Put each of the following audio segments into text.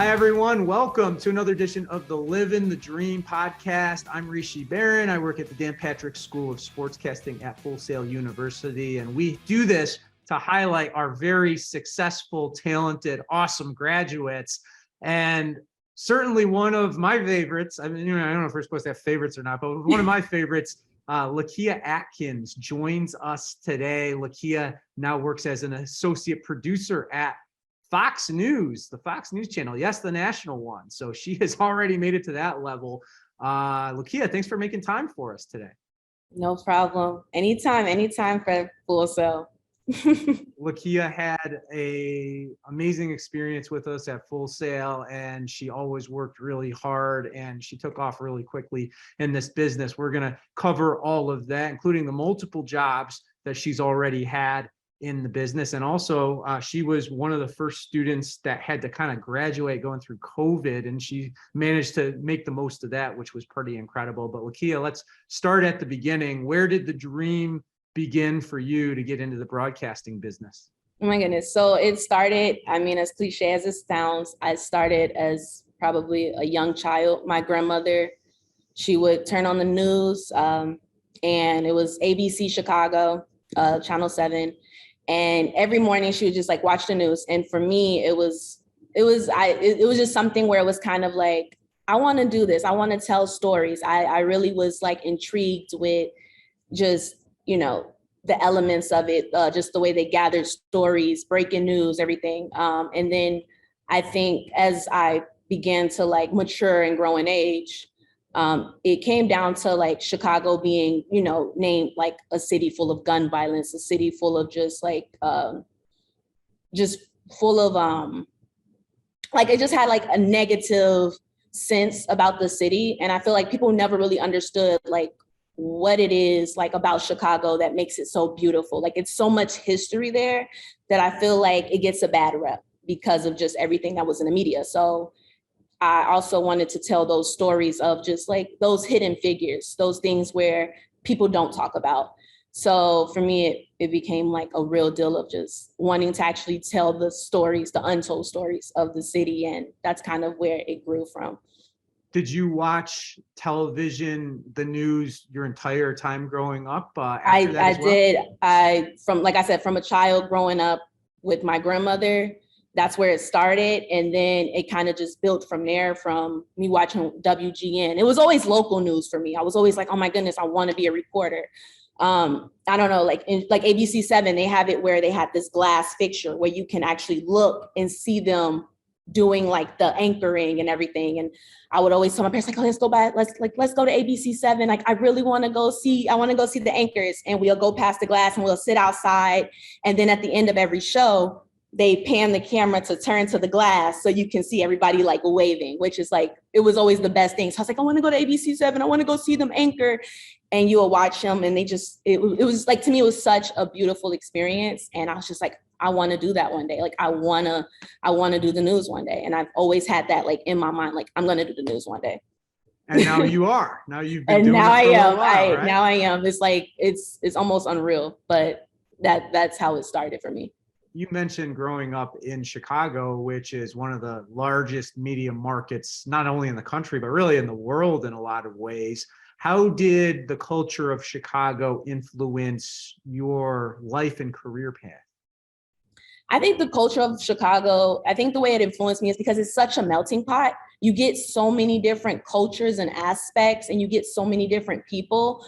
Hi, everyone. Welcome to another edition of the Livin The Dream podcast. I'm Rishi Barran. I work at the Dan Patrick School of Sportscasting at Full Sail University, and we do this to highlight our very successful, talented, awesome graduates. And certainly one of my favorites, I mean, I don't know if we're supposed to have favorites or not, but one of my favorites, Lakia Atkins joins us today. Lakia now works as an associate producer at Fox News, the Fox News channel. Yes, the national one. So she has already made it to that level. Lakia, thanks for making time for us today. No problem. Anytime for Full Sail. Lakia had a amazing experience with us at Full Sail, and she always worked really hard, and she took off really quickly in this business. We're going to cover all of that, including the multiple jobs that she's already had in the business. And also she was one of the first students that had to kind of graduate going through COVID, and she managed to make the most of that, which was pretty incredible. But Lakia, let's start at the beginning. Where did the dream begin for you to get into the broadcasting business? Oh my goodness. So it started, I mean, as cliche as it sounds, I started as probably a young child. My grandmother, she would turn on the news and it was ABC Chicago, Channel 7. And every morning she would just like watch the news. And for me, it was just something where it was kind of like, I want to do this. I want to tell stories. I really was like intrigued with just, you know, the elements of it, just the way they gathered stories, breaking news, everything. And then I think as I began to like mature and grow in age, it came down to like Chicago being, you know, named like a city full of gun violence, a city full of just like, just full of, like it just had like a negative sense about the city. And I feel like people never really understood like what it is like about Chicago that makes it so beautiful. Like it's so much history there that I feel like it gets a bad rep because of just everything that was in the media. So I also wanted to tell those stories of just like those hidden figures, those things where people don't talk about. So for me, it became like a real deal of just wanting to actually tell the stories, the untold stories of the city. And that's kind of where it grew from. Did you watch television, the news your entire time growing up? I did. Like I said, from a child growing up with my grandmother, that's where it started. And then it kind of just built from there, from me watching WGN. It was always local news for me. I was always like, oh my goodness, I want to be a reporter. I don't know, like ABC 7, they have it where they have this glass fixture where you can actually look and see them doing like the anchoring and everything. And I would always tell my parents like, oh, let's go to ABC 7. Like, I really want to go see the anchors. And we'll go past the glass and we'll sit outside. And then at the end of every show, they pan the camera to turn to the glass so you can see everybody like waving, which is like, it was always the best thing. So I was like, I want to go to ABC 7. I want to go see them anchor. And you will watch them. And they just, it was like, to me, it was such a beautiful experience. And I was just like, I want to do that one day. Like, I want to do the news one day. And I've always had that like in my mind, like, I'm going to do the news one day. And now you are. Now you've been and doing now it for I am. a while, right? Now I am. It's like, it's almost unreal, but that's how it started for me. You mentioned growing up in Chicago, which is one of the largest media markets, not only in the country, but really in the world in a lot of ways. How did the culture of Chicago influence your life and career path? I think the culture of Chicago, I think the way it influenced me is because it's such a melting pot. You get so many different cultures and aspects, and you get so many different people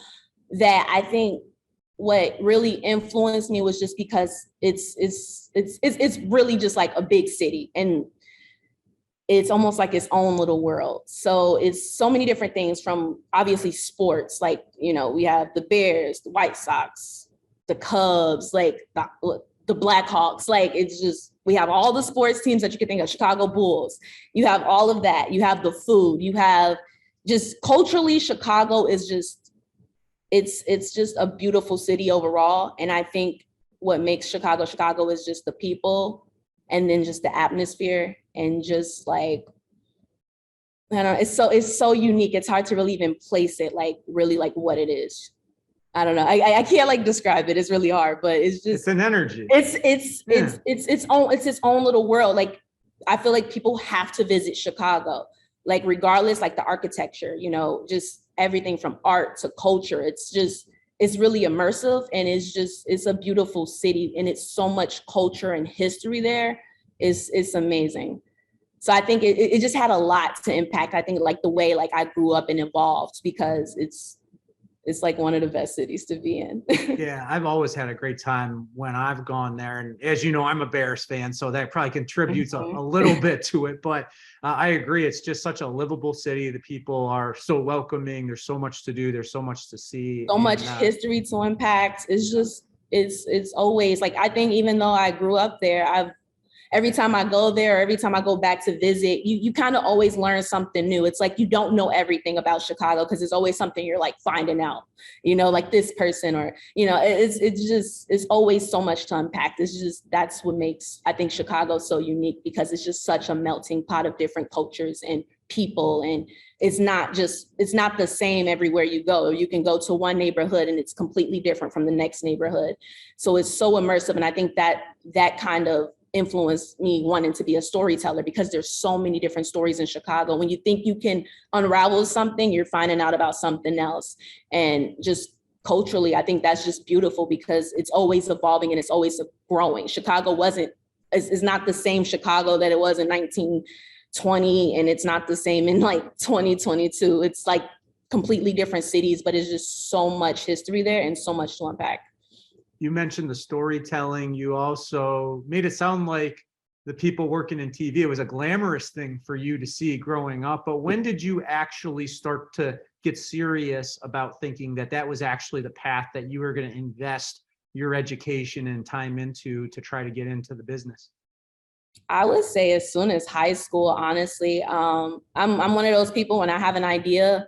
that I think what really influenced me was just because it's really just like a big city, and it's almost like its own little world. So it's so many different things, from obviously sports, like, you know, we have the Bears, the White Sox, the Cubs, like the Blackhawks. Like, it's just, we have all the sports teams that you can think of, Chicago Bulls. You have all of that. You have the food. You have just culturally, Chicago is just, it's just a beautiful city overall. And I think what makes Chicago is just the people, and then just the atmosphere, and just like, I don't know, it's so unique. It's hard to really even place it, like really like what it is. I don't know. I can't like describe it. It's really hard, but it's just, it's an energy. It's its own little world. Like, I feel like people have to visit Chicago, like regardless, like the architecture, you know, just everything from art to culture. It's really immersive, and it's a beautiful city, and it's so much culture and history there. It's amazing. So I think it just had a lot to impact, I think, like the way like I grew up and evolved, because it's like one of the best cities to be in. Yeah, I've always had a great time when I've gone there. And as you know, I'm a Bears fan, so that probably contributes a little bit to it. But I agree. It's just such a livable city. The people are so welcoming. There's so much to do. There's so much to see. So much history to impact. It's always like, I think even though I grew up there, every time I go there, every time I go back to visit, you kind of always learn something new. It's like you don't know everything about Chicago, because there's always something you're like finding out, you know, like this person, or, you know, it's always so much to unpack. That's what makes, I think, Chicago so unique, because it's just such a melting pot of different cultures and people. And it's not the same everywhere you go. You can go to one neighborhood and it's completely different from the next neighborhood. So it's so immersive. And I think that kind of influenced me wanting to be a storyteller, because there's so many different stories in Chicago. When you think you can unravel something, you're finding out about something else. And just culturally, I think that's just beautiful, because it's always evolving and it's always growing. Chicago is not the same Chicago that it was in 1920, and it's not the same in like 2022. It's like completely different cities, but it's just so much history there and so much to unpack. You mentioned the storytelling. You also made it sound like the people working in TV, it was a glamorous thing for you to see growing up. But when did you actually start to get serious about thinking that was actually the path that you were going to invest your education and time into to try to get into the business? I would say as soon as high school, honestly. I'm one of those people, when I have an idea,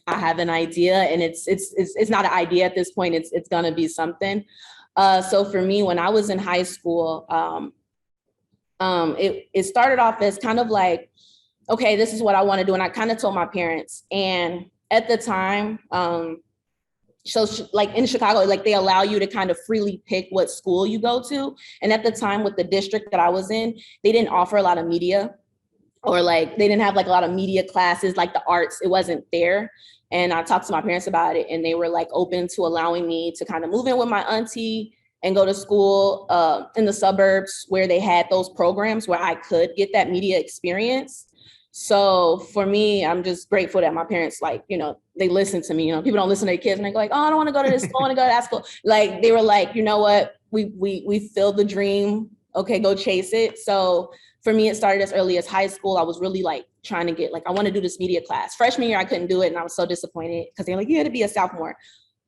and it's not an idea at this point. It's gonna be something. So for me, when I was in high school, it started off as kind of like, okay, this is what I want to do, and I kind of told my parents. And at the time, so like in Chicago, like they allow you to kind of freely pick what school you go to. And at the time, with the district that I was in, they didn't offer a lot of media, or like they didn't have like a lot of media classes, like the arts. It wasn't there. And I talked to my parents about it, and they were like open to allowing me to kind of move in with my auntie and go to school in the suburbs, where they had those programs where I could get that media experience. So for me, I'm just grateful that my parents, like, you know, they listen to me. You know, people don't listen to their kids and they go like, oh, I don't want to go to this school, I want to go to that school. Like, they were like, you know what, we feel the dream. Okay, go chase it. So for me, it started as early as high school. I was really like trying to get, like, I want to do this media class. Freshman year, I couldn't do it. And I was so disappointed, because they're like, you had to be a sophomore.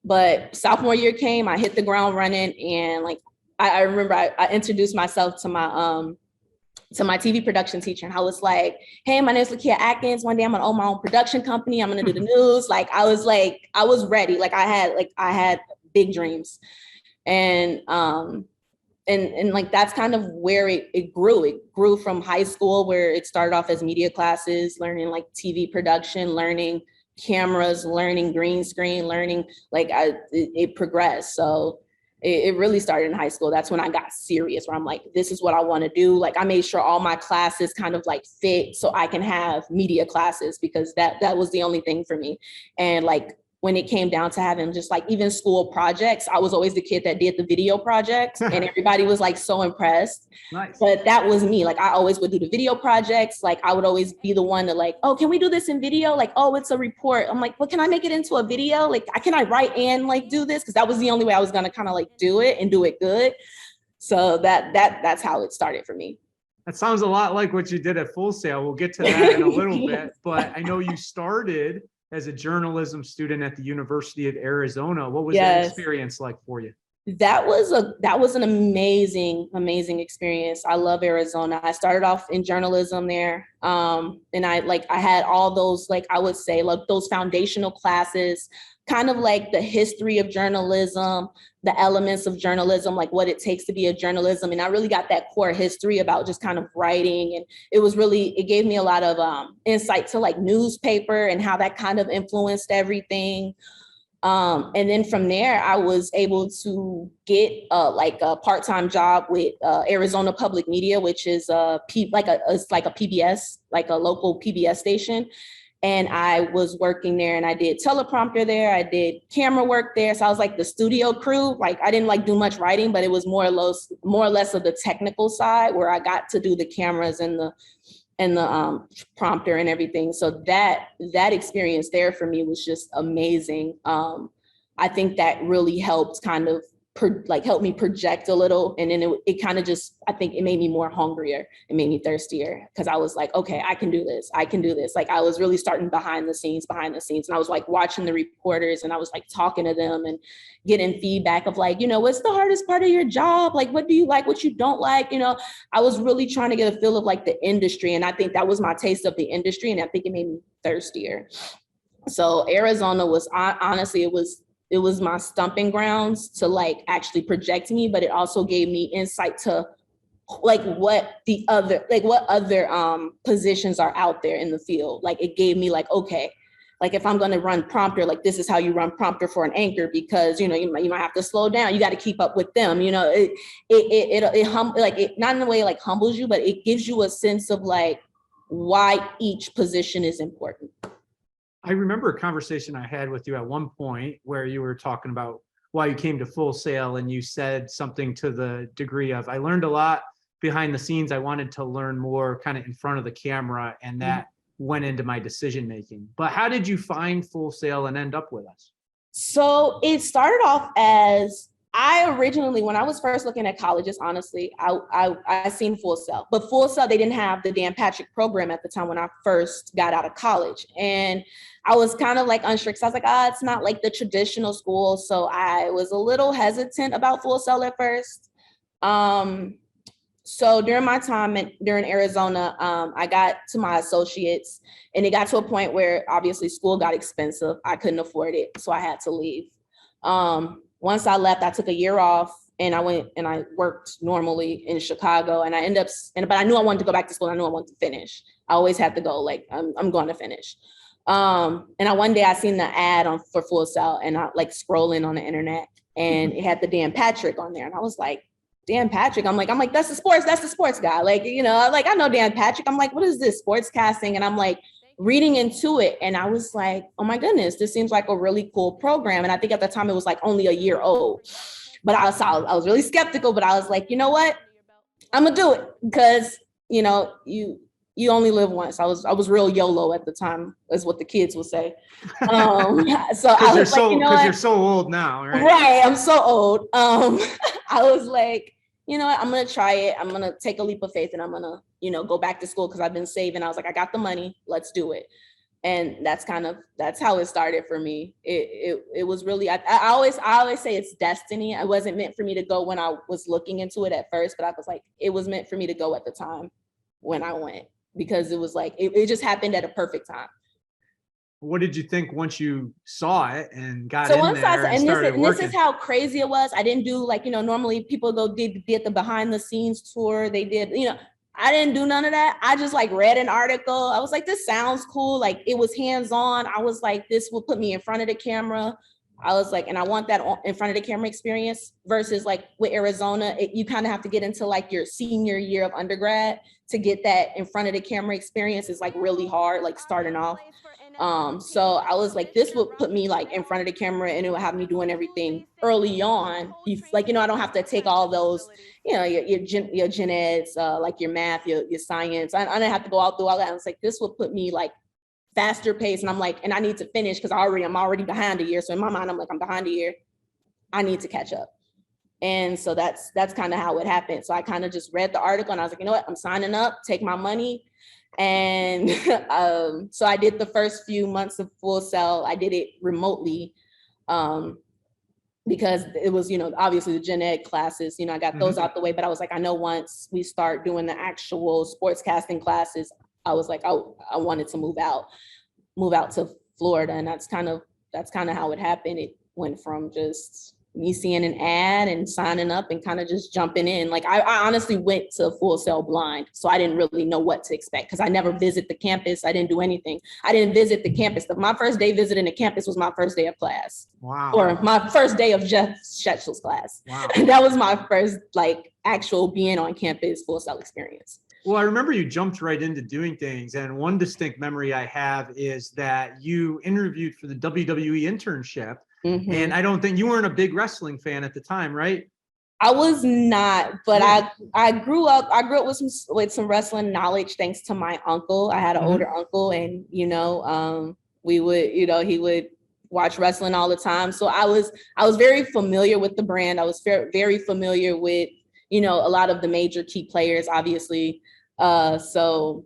But sophomore year came, I hit the ground running. And like, I remember I introduced myself to my TV production teacher. And I was like, hey, my name is Lakia Atkins. One day I'm gonna own my own production company. I'm gonna do the news. Like, I was ready. Like I had big dreams. And like, that's kind of where it grew. It grew from high school, where it started off as media classes, learning like TV production, learning cameras, learning green screen, learning like it progressed. So it really started in high school. That's when I got serious, where I'm like, this is what I want to do. Like, I made sure all my classes kind of like fit so I can have media classes, because that was the only thing for me. And like, when it came down to having just like even school projects, I was always the kid that did the video projects, and everybody was like so impressed. Nice. But that was me. Like, I always would do the video projects. Like, I would always be the one to like, oh, can we do this in video? Like, oh, it's a report. I'm like, well, can I make it into a video? Like, can I write and like do this? Because that was the only way I was gonna kind of like do it and do it good. So that's how it started for me. That sounds a lot like what you did at Full Sail. We'll get to that in a little bit. But I know you started as a journalism student at the University of Arizona. What was that experience like for you? That was an amazing experience. I love Arizona. I started off in journalism there. And I had all those, like, I would say, like, those foundational classes, kind of like the history of journalism, the elements of journalism, like what it takes to be a journalism. And I really got that core history about just kind of writing. And it gave me a lot of insight to like newspaper and how that kind of influenced everything. And then from there, I was able to get like a part-time job with Arizona Public Media, which is it's like a PBS, like a local PBS station. And I was working there, and I did teleprompter there. I did camera work there. So I was like the studio crew. Like I didn't like do much writing, but it was more or less of the technical side, where I got to do the cameras and the prompter and everything. So that experience there for me was just amazing. I think that really helped kind of help me project a little. And then it kind of just, I think it made me more hungrier. It made me thirstier, because I was like, okay, I can do this. I can do this. Like I was really starting behind the scenes. And I was like watching the reporters, and I was like talking to them and getting feedback of like, what's the hardest part of your job? Like, what do you like, what you don't like? I was really trying to get a feel of like the industry. And I think that was my taste of the industry. And I think it made me thirstier. So Arizona was honestly, it was my stumping grounds to like actually project me, but it also gave me insight to like what other positions are out there in the field. Like it gave me like, okay, like if I'm going to run prompter, like this is how you run prompter for an anchor, because you might have to slow down. You got to keep up with them. Not in a way like humbles you, but it gives you a sense of like why each position is important. I remember a conversation I had with you at one point where you were talking about why you came to Full Sail, and you said something to the degree of, I learned a lot behind the scenes. I wanted to learn more kind of in front of the camera, and that went into my decision making. But how did you find Full Sail and end up with us? So it started off as, I originally, when I was first looking at colleges, honestly, I seen Full Sail, but Full Sail, they didn't have the Dan Patrick program at the time when I first got out of college. And I was kind of like unsure, because I was like, it's not like the traditional school. So I was a little hesitant about Full Sail at first. So during my time during Arizona, I got to my associates, and it got to a point where obviously school got expensive. I couldn't afford it, so I had to leave. Once I left, I took a year off, and I went and I worked normally in Chicago, and I ended up, but I knew I wanted to go back to school. I knew I wanted to finish. I always had to go, like, I'm going to finish. And one day I seen the ad for Full Sail, and I like scrolling on the internet, and it had the Dan Patrick on there. And I was like, Dan Patrick. I'm like, that's the sports guy. Like, I know Dan Patrick. I'm like, what is this, sportscasting? And I'm like reading into it. And I was like, oh my goodness, this seems like a really cool program. And I think at the time it was like only a year old, but I was really skeptical, but I was like, you know what, I'm gonna do it, because, you only live once. I was real YOLO at the time, is what the kids would say. So I was like, because you're so old now, right? Right, I'm so old. I was like, you know what, I'm gonna try it. I'm gonna take a leap of faith, and I'm gonna, go back to school, because I've been saving. I was like, I got the money, let's do it. And that's how it started for me. It was really, I always say it's destiny. It wasn't meant for me to go when I was looking into it at first, but I was like, it was meant for me to go at the time when I went, because it was like, it just happened at a perfect time. What did you think once you saw it and got in there and started working? This is how crazy it was. I didn't do like, normally people did the behind the scenes tour. They did, I didn't do none of that. I just like read an article. I was like, this sounds cool. Like it was hands-on. I was like, this will put me in front of the camera. I was like, and I want that in front of the camera experience, versus like with Arizona, you kind of have to get into like your senior year of undergrad to get that in front of the camera experience. Is like really hard, like starting off. So I was like, this would put me like in front of the camera, and it would have me doing everything early on. I don't have to take all those, your gen eds, like your math, your science. I didn't have to go out through all that. I was like, this would put me like faster pace. And I'm like, and I need to finish, because I'm already behind a year. So in my mind, I'm like, I'm behind a year. I need to catch up. And so that's kind of how it happened. So I kind of just read the article, and I was like, you know what, I'm signing up, take my money. And so I did the first few months of Full Sail. I did it remotely, because it was, obviously the gen ed classes, I got those out the way. But I was like, I know once we start doing the actual sportscasting classes, I was like, I wanted to move out to Florida. And that's kind of how it happened. It went from just me seeing an ad and signing up and kind of just jumping in. Like I honestly went to Full Sail blind. So I didn't really know what to expect because I never visited the campus. I didn't do anything. I didn't visit the campus. My first day visiting the campus was my first day of class. Wow. Or my first day of Jeff Schetzel's class. Wow. That was my first like actual being on campus Full Sail experience. Well, I remember you jumped right into doing things. And one distinct memory I have is that you interviewed for the WWE internship. Mm-hmm. And I don't think you weren't a big wrestling fan at the time, right? I was not, but yeah. I grew up with some wrestling knowledge thanks to my uncle. I had an older uncle, and we would, he would watch wrestling all the time. So I was very familiar with the brand. I was very familiar with, a lot of the major key players, obviously. So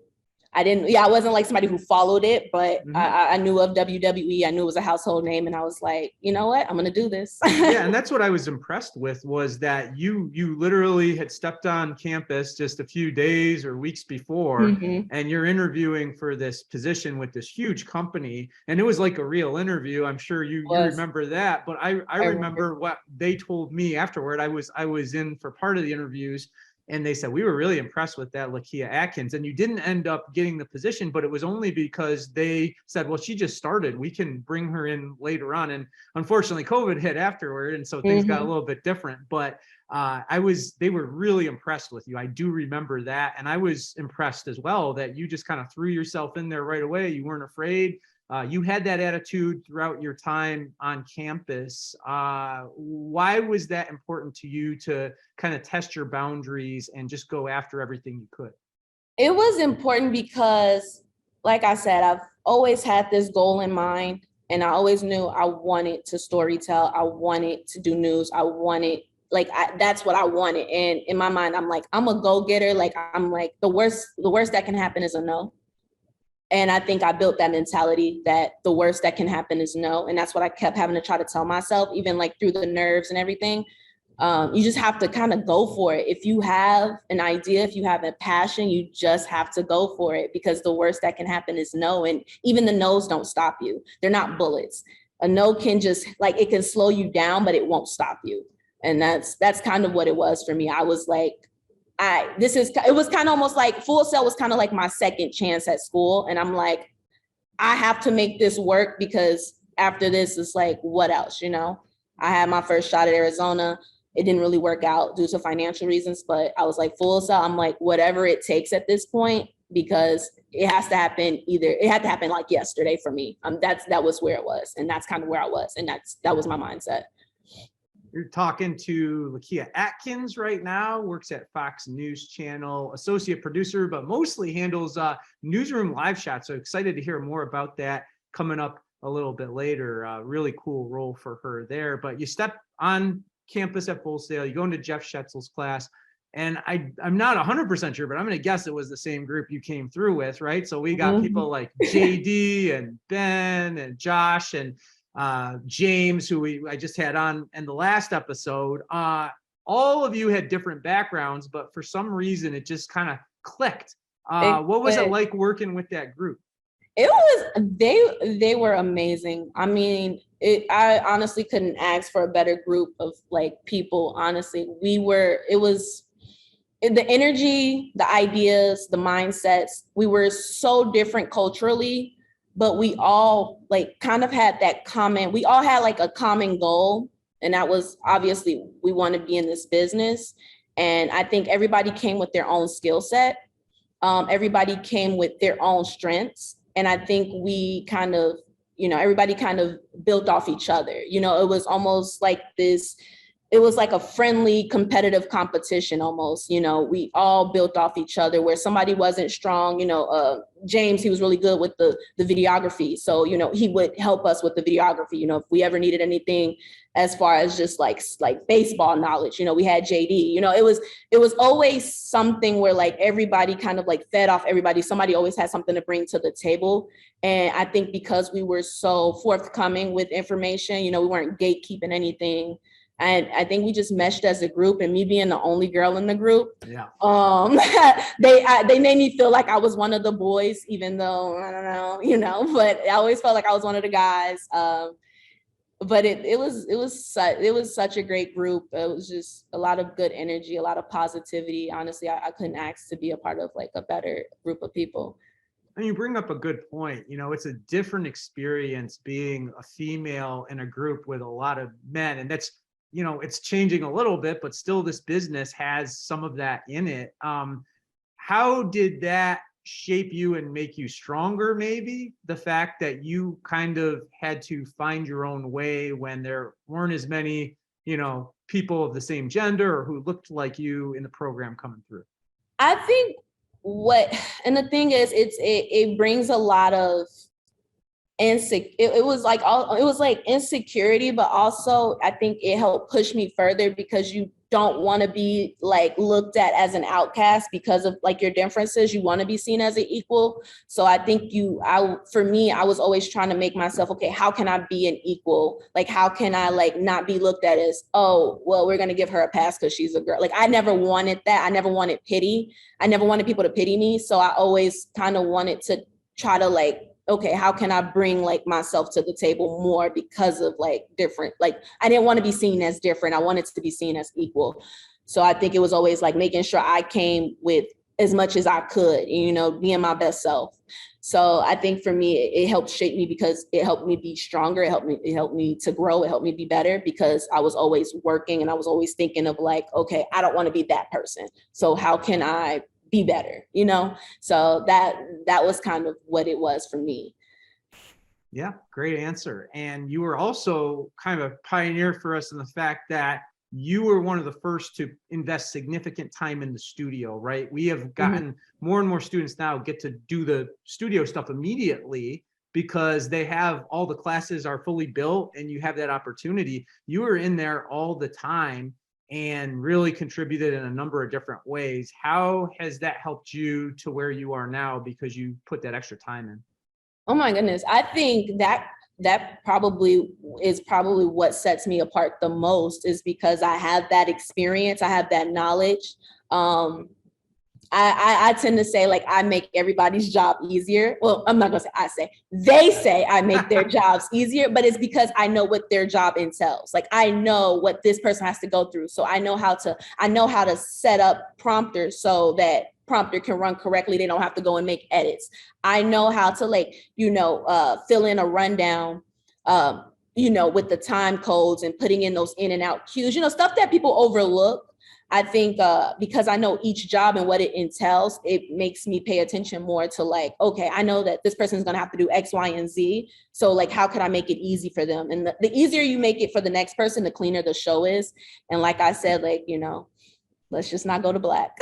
I wasn't like somebody who followed it, but I knew of WWE. I knew it was a household name, and I was like, you know what, I'm going to do this. Yeah. And that's what I was impressed with, was that you literally had stepped on campus just a few days or weeks before, and you're interviewing for this position with this huge company. And it was like a real interview. I'm sure you remember that, but I remember what they told me afterward. I was in for part of the interviews, and they said, we were really impressed with that Lakia Atkins. And you didn't end up getting the position, but it was only because they said, well, she just started. We can bring her in later on. And unfortunately, COVID hit afterward. And so things got a little bit different. But they were really impressed with you. I do remember that. And I was impressed as well that you just kind of threw yourself in there right away. You weren't afraid. You had that attitude throughout your time on campus. Why was that important to you to kind of test your boundaries and just go after everything you could? It was important because, like I said, I've always had this goal in mind, and I always knew I wanted to storytell. I wanted to do news. That's what I wanted. And in my mind, I'm like, I'm a go-getter. Like, I'm like, the worst that can happen is a no. And I think I built that mentality that the worst that can happen is no. And that's what I kept having to try to tell myself, even like through the nerves and everything. You just have to kind of go for it. If you have an idea, if you have a passion, you just have to go for it, because the worst that can happen is no. And even the no's don't stop you. They're not bullets. A no can just, like, it can slow you down, but it won't stop you. And that's kind of what it was for me. I was like, it was kind of almost like Full Sail was kind of like my second chance at school. And I'm like, I have to make this work, because after this, it's like, what else? I had my first shot at Arizona. It didn't really work out due to financial reasons, but I was like, Full Sail, I'm like, whatever it takes at this point, because it has to happen. It had to happen like yesterday for me. That was where it was. And that's kind of where I was. And that was my mindset. You're talking to Lakia Atkins right now, works at Fox News Channel, associate producer, but mostly handles newsroom live shots. So excited to hear more about that coming up a little bit later. Really cool role for her there. But you step on campus at Full Sail, you go into Jeff Schetzel's class, and I'm not 100% sure, but I'm going to guess it was the same group you came through with, right? So we got people like JD and Ben and Josh and James, who I just had on in the last episode. All of you had different backgrounds, but for some reason it just kind of clicked. What was it like working with that group? They were amazing. I mean, I honestly couldn't ask for a better group of like people. Honestly, it was the energy, the ideas, the mindsets. We were so different culturally, but we all like kind of had we all had like a common goal. And that was, obviously, we want to be in this business. And I think everybody came with their own skill set. Everybody came with their own strengths. And I think we kind of, everybody kind of built off each other. It was almost like it was like a friendly competitive competition almost. We all built off each other. Where somebody wasn't strong, James, he was really good with the videography. So, he would help us with the videography. If we ever needed anything as far as just like baseball knowledge, we had JD. It was always something where like everybody kind of like fed off everybody. Somebody always had something to bring to the table. And I think because we were so forthcoming with information, we weren't gatekeeping anything. And I think we just meshed as a group, and me being the only girl in the group, they made me feel like I was one of the boys, even though I don't know, but I always felt like I was one of the guys. but it was such a great group. It was just a lot of good energy, a lot of positivity. Honestly, I couldn't ask to be a part of like a better group of people. And you bring up a good point. You know, it's a different experience being a female in a group with a lot of men. And that's, you know, it's changing a little bit, but still this business has some of that in it. How did that shape you and make you stronger? Maybe the fact that you kind of had to find your own way when there weren't as many, you know, people of the same gender or who looked like you in the program coming through. I think and the thing is, it brings a lot of it was like insecurity, but also I think it helped push me further because you don't want to be like looked at as an outcast because of like your differences. You want to be seen as an equal. So I think for me, I was always trying to make myself, okay, how can I be an equal? Like, how can I like not be looked at as, oh, well, we're going to give her a pass because she's a girl. Like, I never wanted that. I never wanted pity. I never wanted people to pity me. So I always kind of wanted to try to like, okay, how can I bring like myself to the table more because of like different, like I didn't want to be seen as different. I wanted to be seen as equal. So I think it was always like making sure I came with as much as I could, you know, being my best self. So I think for me, it helped shape me because it helped me be stronger. It helped me to grow. It helped me be better because I was always working and I was always thinking of like, okay, I don't want to be that person. So how can I be better, you know? So that was kind of what it was for me. Yeah, great answer. And you were also kind of a pioneer for us in the fact that you were one of the first to invest significant time in the studio, right? We have gotten more and more students now get to do the studio stuff immediately because they have all the classes are fully built and you have that opportunity. You were in there all the time and really contributed in a number of different ways. How has that helped you to where you are now because you put that extra time in? Oh my goodness. I think that probably is probably what sets me apart the most is because I have that experience. I have that knowledge. I tend to say like I make everybody's job easier. Well, I'm not gonna say they say I make their jobs easier, but it's because I know what their job entails. Like I know what this person has to go through. So I know how to set up prompters so that prompter can run correctly. They don't have to go and make edits. I know how to like, fill in a rundown, with the time codes and putting in those in and out cues, stuff that people overlook. I think because I know each job and what it entails, it makes me pay attention more to like, okay, I know that this person is going to have to do X, Y, and Z. So like, how can I make it easy for them? And the easier you make it for the next person, the cleaner the show is. And like I said, like, let's just not go to black.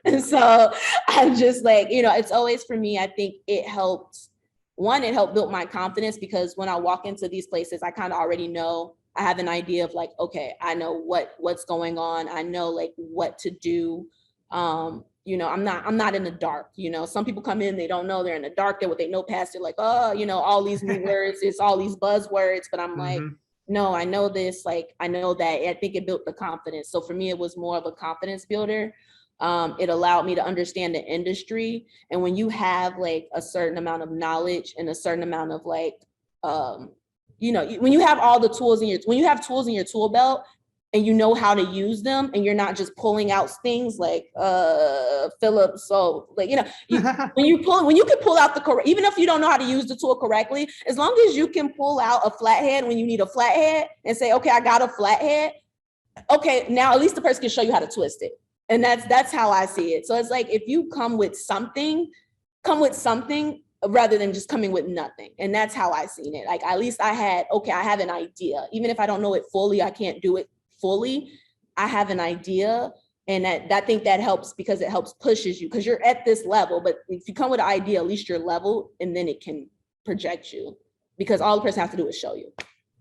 And so I'm just like, it's always for me, I think it helped build my confidence because when I walk into these places, I kind of already know. I have an idea of like, okay, I know what's going on. I know like what to do. I'm not in the dark. Some people come in, they don't know they're in the dark. They're what they know past. They're like, oh, all these new words. It's all these buzzwords. But I'm like, no, I know this. Like, I know that. I think it built the confidence. So for me, it was more of a confidence builder. It allowed me to understand the industry. And when you have like a certain amount of knowledge and a certain amount of like, when you have all the tools when you have tools in your tool belt and you know how to use them and you're not just pulling out things like Philip. So like, when you can pull out even if you don't know how to use the tool correctly, as long as you can pull out a flathead when you need a flathead and say, okay, I got a flathead. Okay, now at least the person can show you how to twist it. And that's how I see it. So it's like, if you come with something rather than just coming with nothing. And that's how I seen it. Like, at least I have an idea. Even if I don't know it fully, I can't do it fully. I have an idea. And I think that helps because it helps pushes you because you're at this level. But if you come with an idea, at least you're level and then it can project you because all the person has to do is show you.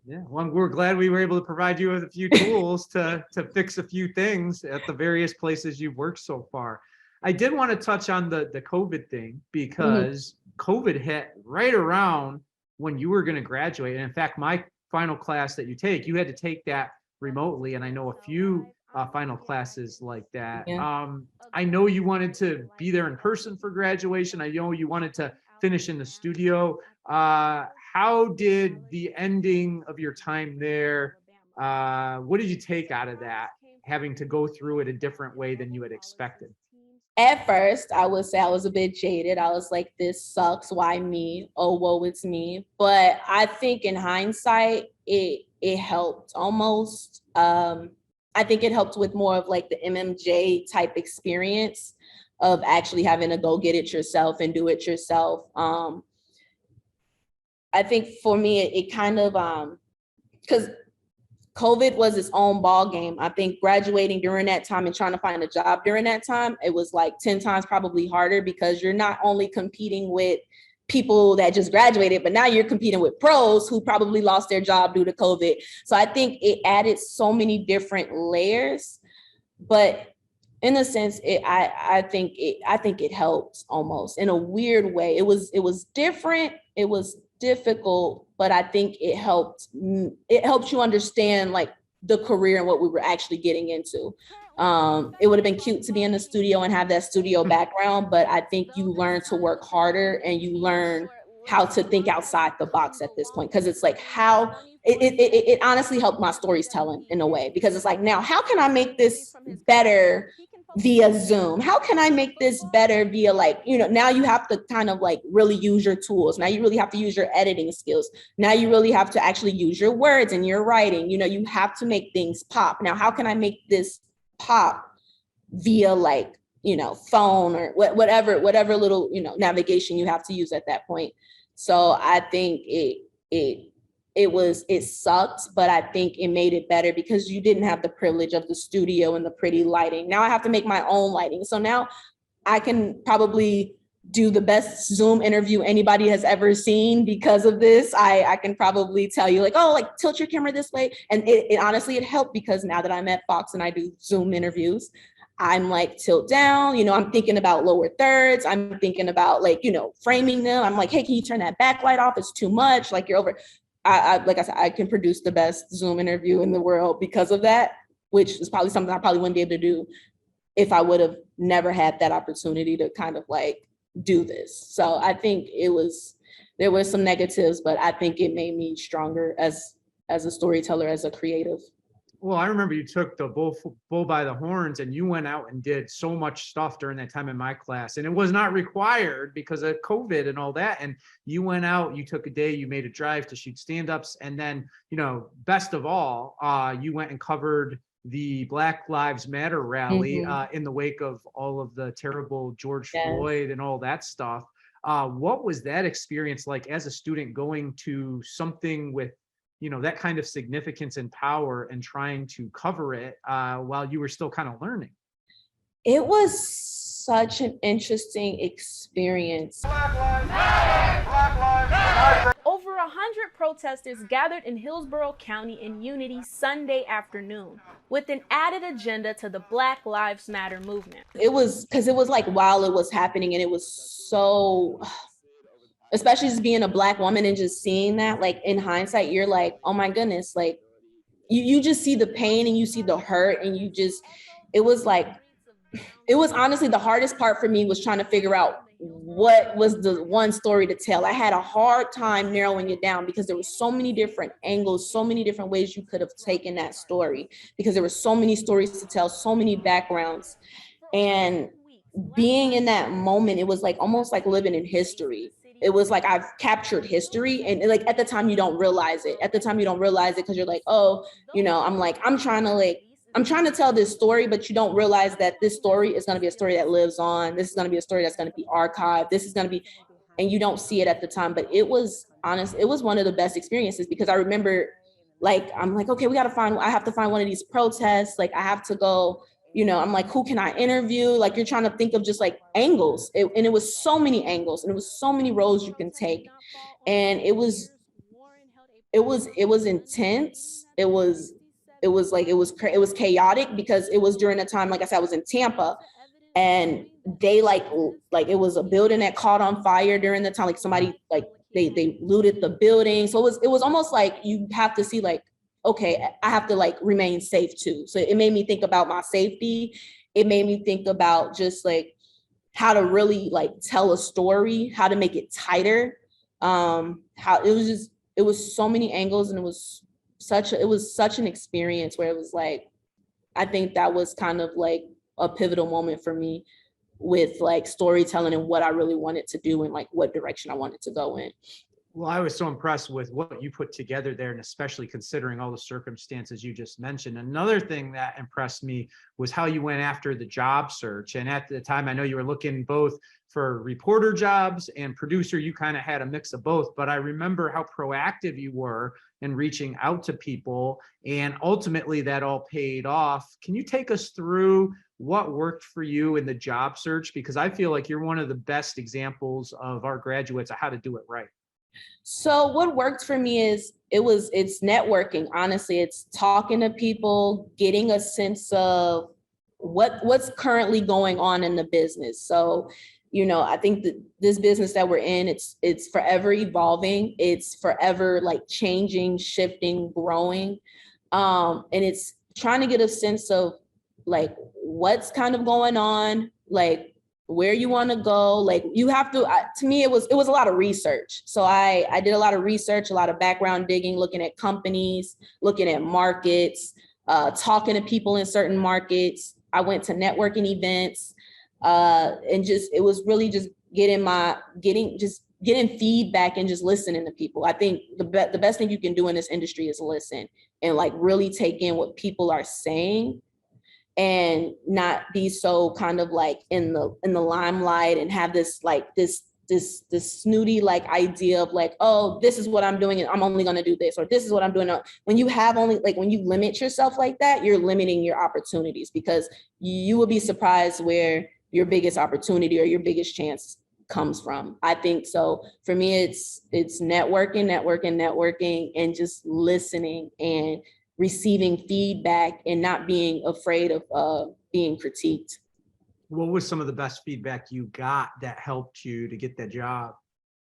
Yeah, well, we're glad we were able to provide you with a few tools to fix a few things at the various places you've worked so far. I did want to touch on the COVID thing because COVID hit right around when you were going to graduate. And in fact, my final class that you had to take that remotely. And I know a few final classes like that. Yeah. I know you wanted to be there in person for graduation. I know you wanted to finish in the studio. how did the ending of your time there, what did you take out of that, having to go through it a different way than you had expected? At first, I would say I was a bit jaded. I was like, this sucks. Why me? Oh, woe, it's me. But I think in hindsight, it helped almost. I think it helped with more of like the MMJ type experience of actually having to go get it yourself and do it yourself. I think for me, it kind of, because COVID was its own ball game. I think graduating during that time and trying to find a job during that time, it was like 10 times probably harder, because you're not only competing with people that just graduated, but now you're competing with pros who probably lost their job due to COVID. So I think it added so many different layers, but in a sense, I think it helped almost in a weird way. It was different. It was difficult, but I think it helped you understand like the career and what we were actually getting into. It would have been cute to be in the studio and have that studio background, but I think you learn to work harder and you learn how to think outside the box at this point, because it's like how it honestly helped my storytelling in a way, because it's like, now how can I make this better via Zoom? How can I make this better via, like, now you have to kind of like really use your tools. Now you really have to use your editing skills. Now you really have to actually use your words and your writing. You have to make things pop. Now, how can I make this pop via like, phone or whatever little, navigation you have to use at that point. So I think it sucked, but I think it made it better because you didn't have the privilege of the studio and the pretty lighting. Now I have to make my own lighting. So now I can probably do the best Zoom interview anybody has ever seen because of this. I can probably tell you like, oh, like tilt your camera this way. And it honestly, it helped because now that I'm at Fox and I do Zoom interviews, I'm like tilt down, I'm thinking about lower thirds. I'm thinking about like, framing them. I'm like, hey, can you turn that backlight off? It's too much. Like you're over. Like I said, I can produce the best Zoom interview in the world because of that, which is probably something I probably wouldn't be able to do if I would have never had that opportunity to kind of like do this. So I think there were some negatives, but I think it made me stronger as a storyteller, as a creative. Well, I remember you took the bull by the horns and you went out and did so much stuff during that time in my class, and it was not required because of COVID and all that. And you went out, you took a day, you made a drive to shoot stand-ups. And then, best of all, you went and covered the Black Lives Matter rally in the wake of all of the terrible George Floyd and all that stuff. What was that experience like as a student going to something with that kind of significance and power and trying to cover it while you were still kind of learning? It was such an interesting experience. Black Lives Matter! Black Lives Matter! Over 100 protesters gathered in Hillsborough County in unity Sunday afternoon with an added agenda to the Black Lives Matter movement. It was because it was like while it was happening, and it was so, especially just being a Black woman and just seeing that, like in hindsight, you're like, oh my goodness, like you just see the pain and you see the hurt, and it was honestly the hardest part for me was trying to figure out what was the one story to tell. I had a hard time narrowing it down because there were so many different angles, so many different ways you could have taken that story, because there were so many stories to tell, so many backgrounds. And being in that moment, it was like almost like living in history. It was like I've captured history, and like at the time you don't realize it. Because you're like, oh, I'm trying to tell this story, but you don't realize that this story is going to be a story that lives on. This is going to be a story that's going to be archived. This is going to be, and you don't see it at the time. But it was one of the best experiences, because I remember, like, I'm like, okay, I have to find one of these protests. Like, I have to go, I'm like, who can I interview? Like, you're trying to think of just like angles. And it was so many angles, and it was so many roads you can take. And it was intense. It was chaotic, because it was during a time, like I said, I was in Tampa, and they like it was a building that caught on fire during the time, like somebody like they looted the building. So it was almost like you have to see like, okay, I have to like remain safe too. So it made me think about my safety. It made me think about just like how to really like tell a story, how to make it tighter. How it was so many angles, and it was such an experience where it was like, I think that was kind of like a pivotal moment for me with like storytelling and what I really wanted to do and like what direction I wanted to go in. Well, I was so impressed with what you put together there, and especially considering all the circumstances you just mentioned. Another thing that impressed me was how you went after the job search. And at the time, I know you were looking both for reporter jobs and producer. You kind of had a mix of both, but I remember how proactive you were in reaching out to people, and ultimately that all paid off. Can you take us through what worked for you in the job search? Because I feel like you're one of the best examples of our graduates of how to do it right. So what worked for me is it's networking. Honestly, it's talking to people, getting a sense of what's currently going on in the business. So, I think that this business that we're in, it's forever evolving. It's forever like changing, shifting, growing. And it's trying to get a sense of like what's kind of going on, like where you want to go. Like you have to, to me, it was a lot of research. So I did a lot of research, a lot of background digging, looking at companies, looking at markets, talking to people in certain markets. I went to networking events, and it was really just getting feedback and just listening to people. I think the best thing you can do in this industry is listen and like really take in what people are saying, and not be so kind of like in the limelight and have this snooty like idea of like, oh, this is what I'm doing and I'm only going to do this, or this is what I'm doing. When you have only like, when you limit yourself like that, you're limiting your opportunities, because you will be surprised where your biggest opportunity or your biggest chance comes from. I think so. For me, it's networking, and just listening and receiving feedback and not being afraid of being critiqued. What was some of the best feedback you got that helped you to get that job?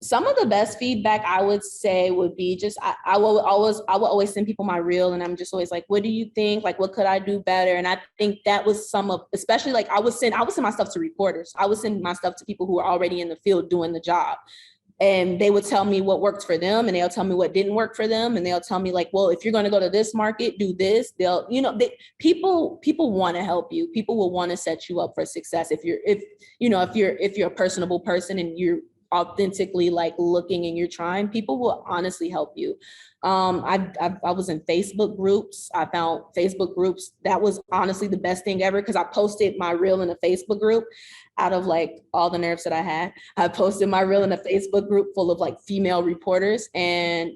Some of the best feedback I would say would be just, I will always send people my reel, and I'm just always like, what do you think? Like, what could I do better? And I think that was especially like I would send my stuff to reporters. I would send my stuff to people who are already in the field doing the job. And they would tell me what worked for them, and they'll tell me what didn't work for them. And they'll tell me like, well, if you're going to go to this market, do this. People want to help you. People will want to set you up for success. If you're a personable person and you're authentically like looking and you're trying, people will honestly help you. I was in Facebook groups. I found Facebook groups. That was honestly the best thing ever, because I posted my reel in a Facebook group. Out of like all the nerves that I had, I posted my reel in a Facebook group full of like female reporters, and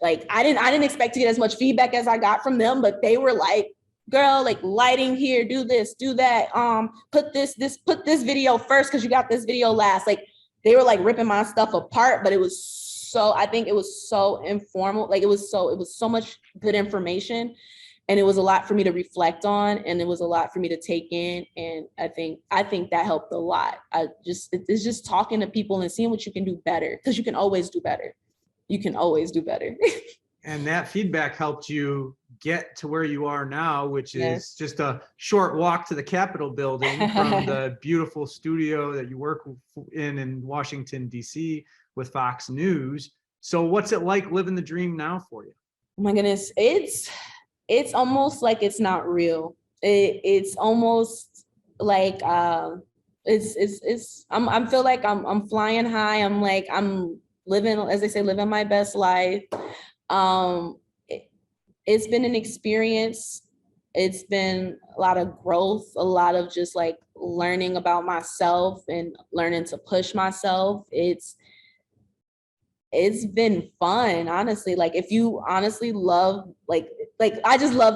like I didn't expect to get as much feedback as I got from them, but they were like, girl, like lighting here, do this, do that, put this video first because you got this video last. Like they were like ripping my stuff apart, but I think it was so informal. Like it was so much good information. And it was a lot for me to reflect on, and it was a lot for me to take in. And I think that helped a lot. It's just talking to people and seeing what you can do better, because you can always do better. You can always do better. And that feedback helped you get to where you are now, which is just a short walk to the Capitol building from the beautiful studio that you work in Washington, D.C. with Fox News. So what's it like living the dream now for you? Oh my goodness, it's almost like it's not real. It's almost like I feel like I'm flying high. I'm like, I'm living, as they say, living my best life. It's been an experience. It's been a lot of growth, a lot of just like learning about myself and learning to push myself. It's been fun, honestly. Like if you honestly love, like I just love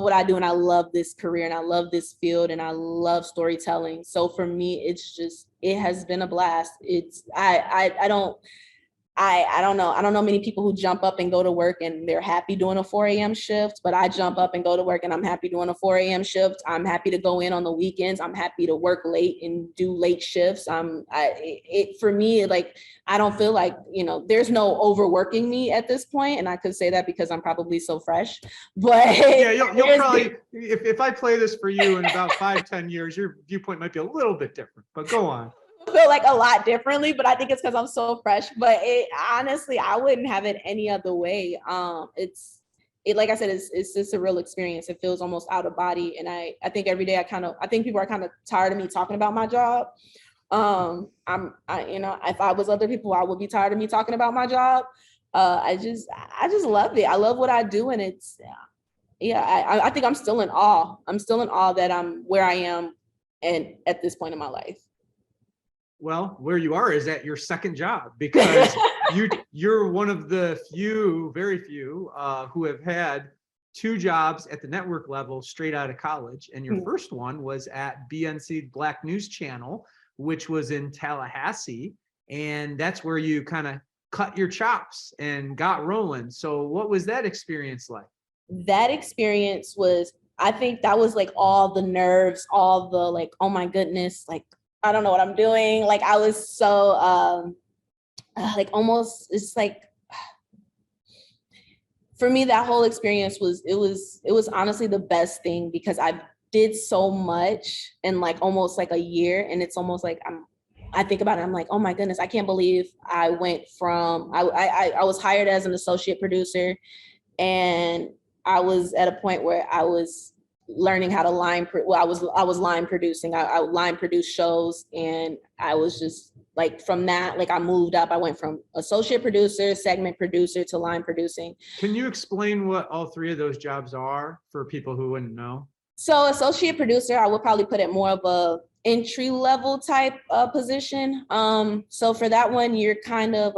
what I do, and I love this career, and I love this field, and I love storytelling. So for me, it has been a blast. I don't know many people who jump up and go to work and they're happy doing a 4 a.m. shift, but I jump up and go to work and I'm happy doing a 4 a.m. shift. I'm happy to go in on the weekends. I'm happy to work late and do late shifts. For me, like, I don't feel like, there's no overworking me at this point. And I could say that because I'm probably so fresh, but yeah, you'll probably, if I play this for you in about 5-10 years, your viewpoint might be a little bit different, but go on. feel like a lot differently, but I think it's because I'm so fresh. But it honestly, I wouldn't have it any other way. Like I said, it's just a real experience. It feels almost out of body. And I think every day I think people are kind of tired of me talking about my job. If I was other people, I would be tired of me talking about my job. I just love it. I love what I do. And it's, I think I'm still in awe. I'm still in awe that I'm where I am and at this point in my life. Well, where you are is at your second job, because you're one of the very few, who have had two jobs at the network level straight out of college. And your first one was at BNC Black News Channel, which was in Tallahassee. And that's where you kind of cut your chops and got rolling. So what was that experience like? That experience was, I think that was like all the nerves, all the like, oh my goodness, like, I don't know what I'm doing. Like, I was so like almost, it's like, for me, that whole experience was honestly the best thing, because I did so much in like almost like a year. And it's almost like I think about it, I'm like, oh my goodness, I can't believe I went from, I was hired as an associate producer, and I was at a point where I was learning how to I was line producing. I line produce shows, and I was just like, from that, like I moved up. I went from associate producer, segment producer to line producing. Can you explain what all three of those jobs are for people who wouldn't know? So associate producer, I would probably put it more of a entry level type position. So for that one, you're kind of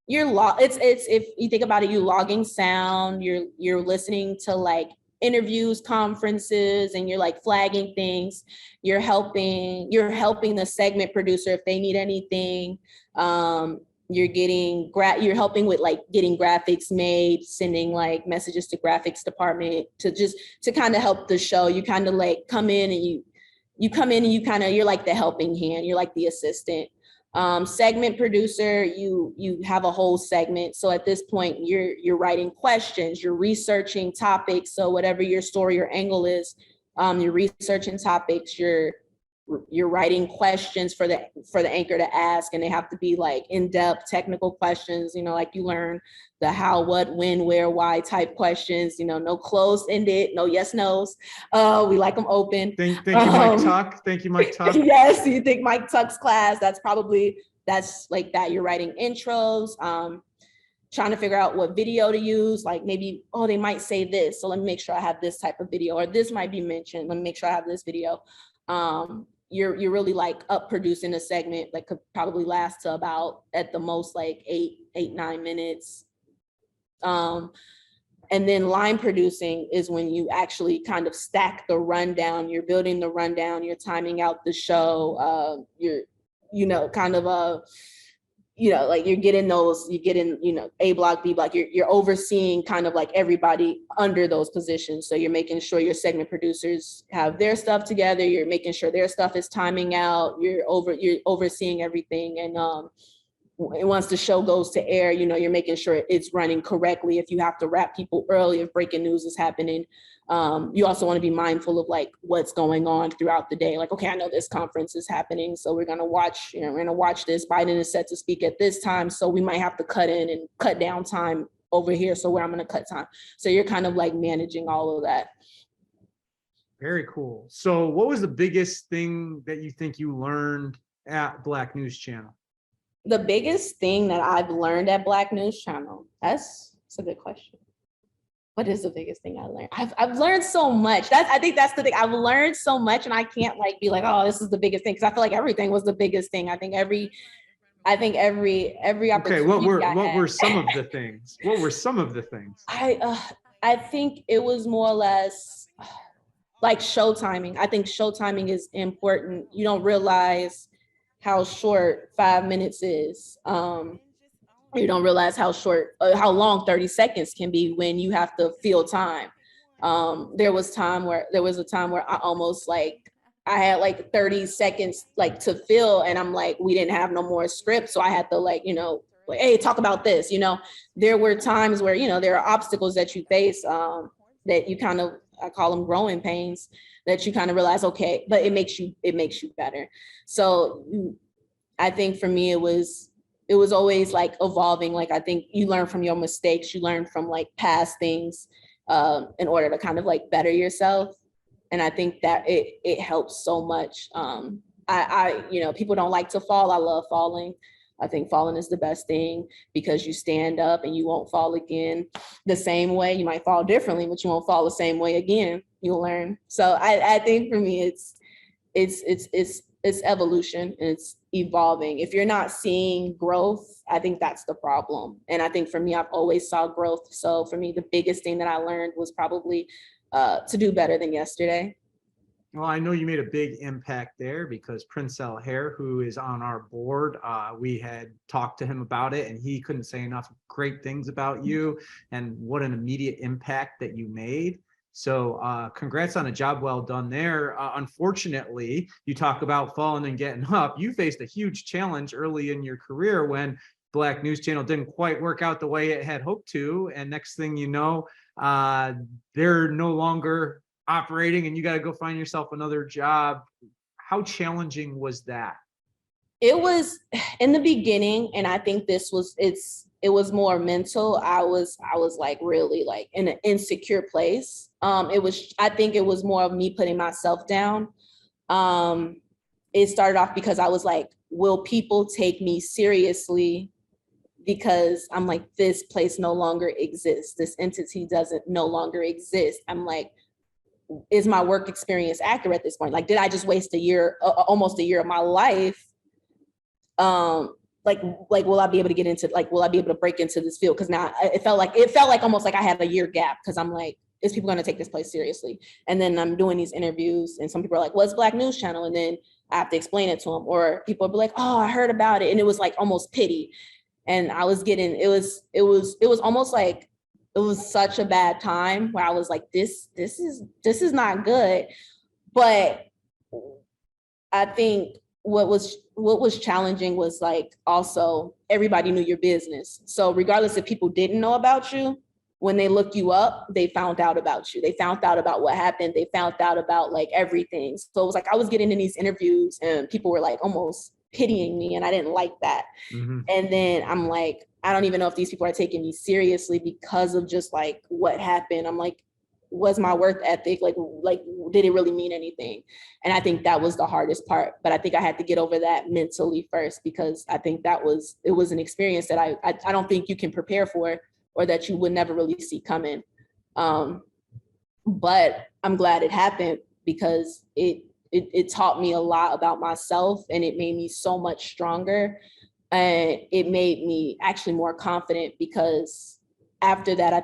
it's if you think about it, you logging sound, you're listening to like interviews, conferences, and you're like flagging things. You're helping the segment producer if they need anything. You're helping with like getting graphics made, sending like messages to graphics department to kind of help the show. You kind of like come in and you're like the helping hand. You're like the assistant. Segment producer, you have a whole segment. So at this point, you're writing questions, you're researching topics. So whatever your story or angle is, you're researching topics, you're writing questions for the anchor to ask, and they have to be like in-depth technical questions, like you learn the how, what, when, where, why type questions, no closed-ended, no yes, nos. We like them open. Thank you, Mike Tuck. Thank you, Mike Tuck. Yes, you think Mike Tuck's class, that's like that. You're writing intros, trying to figure out what video to use, like maybe, they might say this, so let me make sure I have this type of video, or this might be mentioned, let me make sure I have this video. You're really like up producing a segment that could probably last to about at the most like 8-9 minutes. And then line producing is when you actually kind of stack the rundown. You're building the rundown, you're timing out the show, like you're getting A block, B block, you're overseeing kind of like everybody under those positions. So you're making sure your segment producers have their stuff together. You're making sure their stuff is timing out. You're overseeing everything. And once the show goes to air, you're making sure it's running correctly. If you have to wrap people early, if breaking news is happening, you also want to be mindful of like what's going on throughout the day. Like, okay, I know this conference is happening, so we're gonna watch this. Biden is set to speak at this time, so we might have to cut in and cut down time over here. So where I'm gonna cut time. So you're kind of like managing all of that. Very cool. So what was the biggest thing that you think you learned at Black News Channel? The biggest thing that I've learned at Black News Channel, that's a good question. What is the biggest thing I learned? I've learned so much. I think that's the thing. I've learned so much, and I can't like be like, oh, this is the biggest thing, because I feel like everything was the biggest thing. I think every opportunity. Okay, what were some of the things? What were some of the things? I think it was more or less like show timing. I think show timing is important. You don't realize how short 5 minutes is. You don't realize how long 30 seconds can be when you have to fill time. There was a time where I almost like, I had like 30 seconds like to fill, and I'm like, we didn't have no more script. So I had to like, like, hey, talk about this. There were times where, there are obstacles that you face that you kind of, I call them growing pains, that you kind of realize, okay, but it makes you better. So I think for me, it was always like evolving. Like, I think you learn from your mistakes, you learn from like past things in order to kind of like better yourself. And I think that it helps so much. People don't like to fall. I love falling. I think falling is the best thing because you stand up and you won't fall again the same way. You might fall differently, but you won't fall the same way again. You'll learn. So I think for me, it's evolution and it's evolving. If you're not seeing growth, I think that's the problem. And I think for me, I've always saw growth. So for me, the biggest thing that I learned was probably to do better than yesterday. Well, I know you made a big impact there because Prince El Hair, who is on our board, we had talked to him about it and he couldn't say enough great things about you and what an immediate impact that you made. So congrats on a job well done there. Unfortunately, you talk about falling and getting up. You faced a huge challenge early in your career when Black News Channel didn't quite work out the way it had hoped to. And next thing you know, they're no longer operating and you got to go find yourself another job. How challenging was that? It was in the beginning, and I think it was more mental. I was like really like in an insecure place. I think it was more of me putting myself down. It started off because I was like, will people take me seriously? Because I'm like, this place no longer exists. This entity doesn't no longer exist. I'm like, is my work experience accurate at this point? Like, did I just waste almost a year of my life? Like, will I be able to get into, like, will I be able to break into this field? Cause now it felt like almost like I had a year gap. Cause I'm like, is people going to take this place seriously? And then I'm doing these interviews and some people are like, what's Black News Channel? And then I have to explain it to them, or people will be like, oh, I heard about it. And it was like almost pity. And I was getting, it was almost like, it was such a bad time where I was like, this is not good. But I think what was challenging was like also everybody knew your business. So regardless if people didn't know about you, when they looked you up, they found out about you. They found out about what happened. They found out about like everything. So it was like I was getting in these interviews and people were like almost pitying me, and I didn't like that. Mm-hmm. And then I'm like, I don't even know if these people are taking me seriously because of just like what happened. I'm like, was my work ethic like did it really mean anything? And I think that was the hardest part. But I think I had to get over that mentally first, because I think it was an experience that I don't think you can prepare for, or that you would never really see coming. But I'm glad it happened because it taught me a lot about myself, and it made me so much stronger. And it made me actually more confident, because after that, it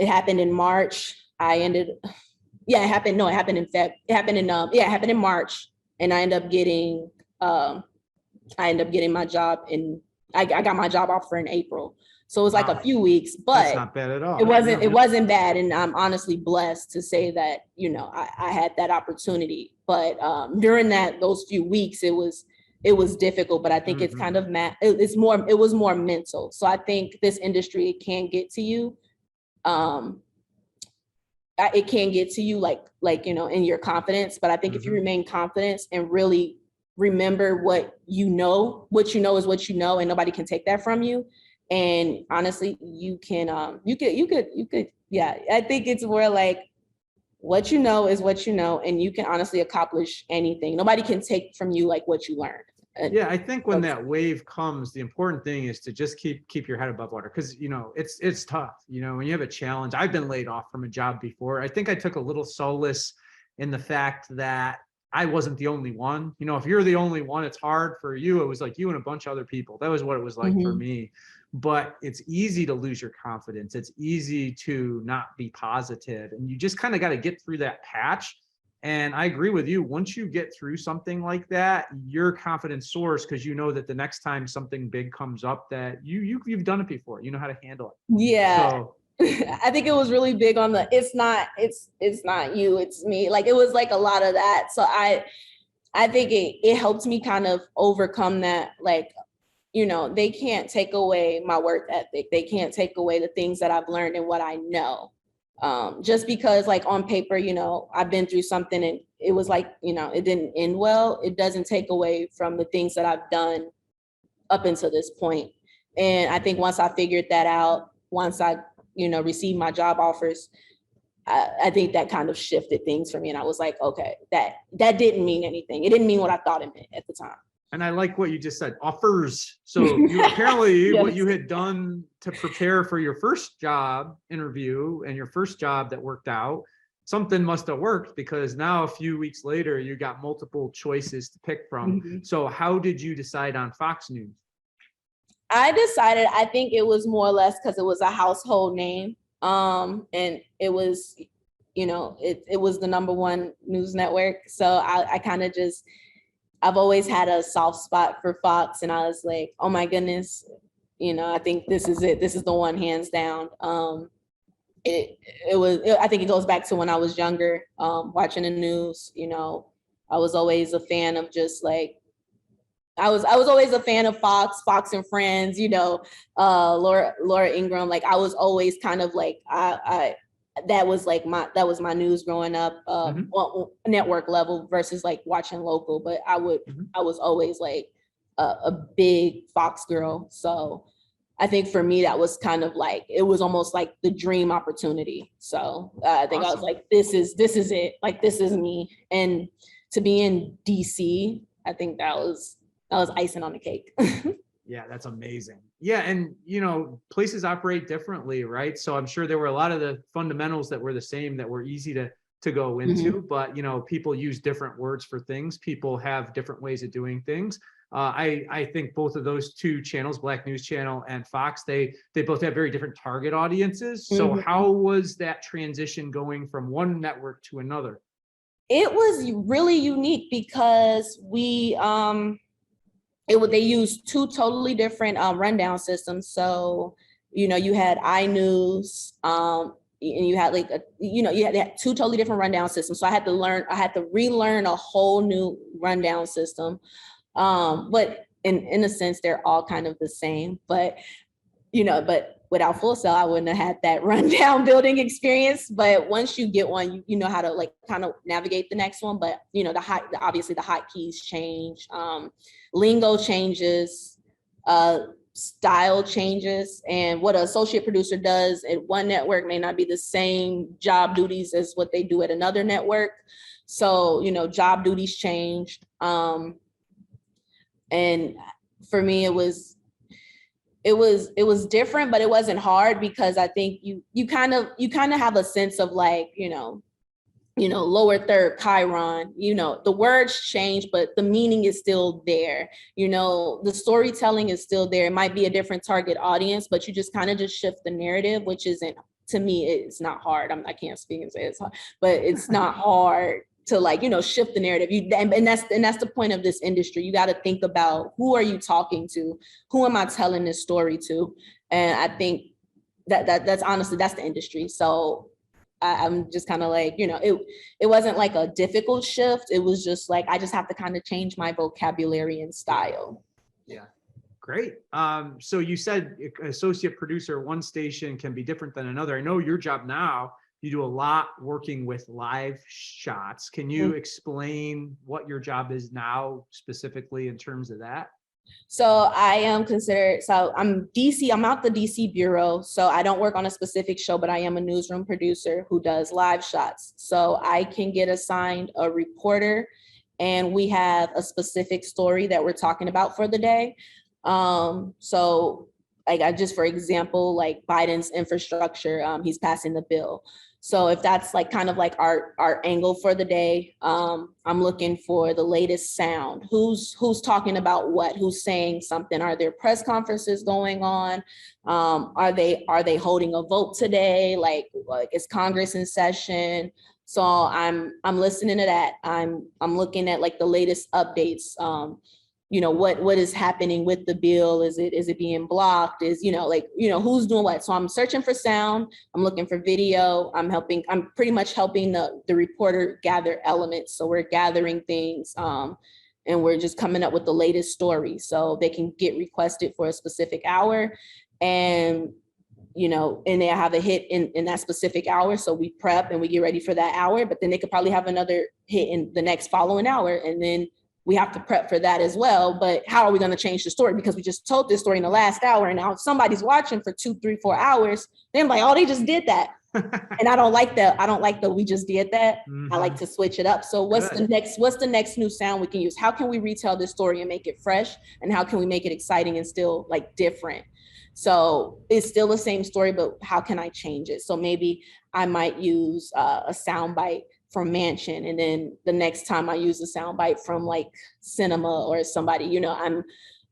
happened in March. It happened in March, and I ended up getting my job I got my job offer in April. So it was like a few weeks, but that's not bad at all. It wasn't bad. And I'm honestly blessed to say that, I had that opportunity. But during those few weeks, it was difficult, but I think it's kind of it was more mental. So I think this industry, it can get to you. It can get to you in your confidence. But I think if you remain confident and really remember what you know is what you know, and nobody can take that from you. And honestly, you could, I think it's more like what you know is what you know, and you can honestly accomplish anything. Nobody can take from you like what you learned. Yeah, I think when that wave comes, the important thing is to just keep your head above water, because it's tough. When you have a challenge, I've been laid off from a job before. I think I took a little solace in the fact that I wasn't the only one. If you're the only one, it's hard for you. It was like you and a bunch of other people. That was what it was like for me. But it's easy to lose your confidence. It's easy to not be positive. And you just kind of got to get through that patch. And I agree with you. Once you get through something like that, your confidence soars, because you know that the next time something big comes up, that you've done it before. You know how to handle it. Yeah. So I think it was really big on it's not you, it's me. Like, it was like a lot of that. So I think it helped me kind of overcome that. Like, they can't take away my work ethic. They can't take away the things that I've learned and what I know. Just because like on paper, you know, I've been through something and it was like, you know, it didn't end well. It doesn't take away from the things that I've done up until this point. And I think once I figured that out, once I, you know, received my job offers, I think that kind of shifted things for me. And I was like, okay, that didn't mean anything. It didn't mean what I thought it meant at the time. And I like what you just said, offers. So you apparently Yes. what you had done to prepare for your first job interview and your first job that worked out, something must have worked, because now a few weeks later, you got multiple choices to pick from. Mm-hmm. So how did you decide on Fox News? I decided, I think it was more or less because it was a household name. And it was, you know, it was the #1 news network. So I kind of just, I've always had a soft spot for Fox, and I was like, oh my goodness, you know, I think this is it. This is the one, hands down. I think it goes back to when I was younger, watching the news. You know, I was always a fan of just like, I was always a fan of Fox and Friends, you know, Laura Ingraham. Like I was always kind of like, that was my news growing up, on network level versus like watching local. But I was always like a big Fox girl. So I think for me, that was kind of like, it was almost like the dream opportunity. So I think awesome. I was like, this is it. Like, this is me. And to be in DC, I think that was icing on the cake. Yeah, that's amazing. Yeah, and you know, places operate differently, right? So I'm sure there were a lot of the fundamentals that were the same, that were easy to go into, but you know, people use different words for things. People have different ways of doing things. I think both of those two channels, Black News Channel and Fox, they both have very different target audiences. So how was that transition going from one network to another? It was really unique because they used two totally different rundown systems. So, you know, you had iNews, and you had like you had two totally different rundown systems. So I had to relearn a whole new rundown system. But in a sense, they're all kind of the same. But you know, but without Full Sail, I wouldn't have had that rundown building experience. But once you get one, you know how to like kind of navigate the next one. But you know, obviously the hotkeys change, lingo changes, style changes, and what an associate producer does at one network may not be the same job duties as what they do at another network. So you know, job duties changed, and for me, it was different, but it wasn't hard because I think you kind of have a sense of like, you know, lower third Chiron, you know, the words change, but the meaning is still there. You know, the storytelling is still there. It might be a different target audience, but you just kind of just shift the narrative, which isn't, to me, it's not hard. I can't speak and say it's hard, but it's not hard to like, you know, shift the narrative. And that's the point of this industry. You got to think about, who are you talking to? Who am I telling this story to? And I think that's honestly, that's the industry. So I'm just kind of like, you know, it wasn't like a difficult shift. It was just like, I just have to kind of change my vocabulary and style. Yeah. Great. So you said associate producer, one station can be different than another. I know your job now, you do a lot working with live shots. Can you explain what your job is now specifically in terms of that? So I am considered, so I'm out the DC bureau. So I don't work on a specific show, but I am a newsroom producer who does live shots. So I can get assigned a reporter and we have a specific story that we're talking about for the day. So like just for example, like Biden's infrastructure, he's passing the bill. So if that's like kind of like our angle for the day, I'm looking for the latest sound. Who's talking about what? Who's saying something? Are there press conferences going on? Are they holding a vote today? Like is Congress in session? So I'm listening to that. I'm looking at like the latest updates. You know, what is happening with the bill? Is it being blocked? Is, you know, like, you know, who's doing what? So I'm searching for sound, I'm looking for video, I'm pretty much helping the reporter gather elements. So we're gathering things, and we're just coming up with the latest story so they can get requested for a specific hour. And and they have a hit in that specific hour. So we prep and we get ready for that hour, but then they could probably have another hit in the next following hour. And then we have to prep for that as well. But how are we going to change the story? Because we just told this story in the last hour, and now if somebody's watching for 2, 3, 4 hours, they're like, oh, they just did that. And I don't like that. I don't like that we just did that. Mm-hmm. I like to switch it up. So what's the next new sound we can use? How can we retell this story and make it fresh? And how can we make it exciting and still like different? So it's still the same story, but how can I change it? So maybe I might use a sound bite from Mansion, and then the next time I use a sound bite from like Cinema or somebody,